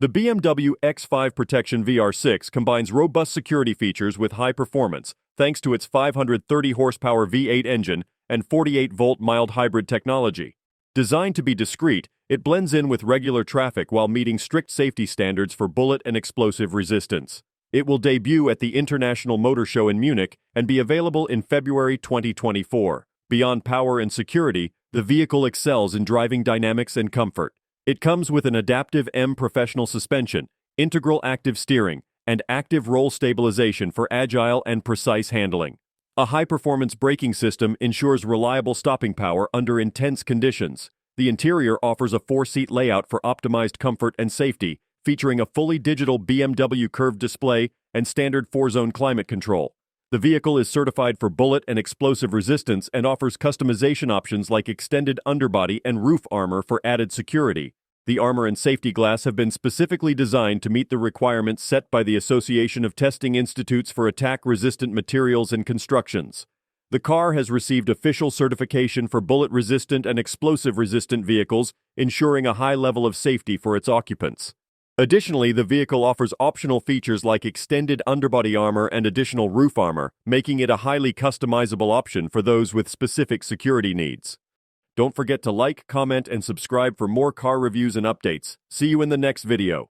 The BMW X5 Protection VR6 combines robust security features with high performance thanks to its 530 horsepower V8 engine and 48-volt mild hybrid technology. Designed to be discreet, it blends in with regular traffic while meeting strict safety standards for bullet and explosive resistance. It will debut at the International Motor Show in Munich and be available in February 2024. Beyond power and security, the vehicle excels in driving dynamics and comfort. It comes with an adaptive M professional suspension, integral active steering, and active roll stabilization for agile and precise handling. A high-performance braking system ensures reliable stopping power under intense conditions. The interior offers a 4-seat layout for optimized comfort and safety, featuring a fully digital BMW curved display and standard 4-zone climate control. The vehicle is certified for bullet and explosive resistance and offers customization options like extended underbody and roof armor for added security. The armor and safety glass have been specifically designed to meet the requirements set by the Association of Testing Institutes for Attack-Resistant Materials and Constructions. The car has received official certification for bullet-resistant and explosive-resistant vehicles, ensuring a high level of safety for its occupants. Additionally, the vehicle offers optional features like extended underbody armor and additional roof armor, making it a highly customizable option for those with specific security needs. Don't forget to like, comment, and subscribe for more car reviews and updates. See you in the next video.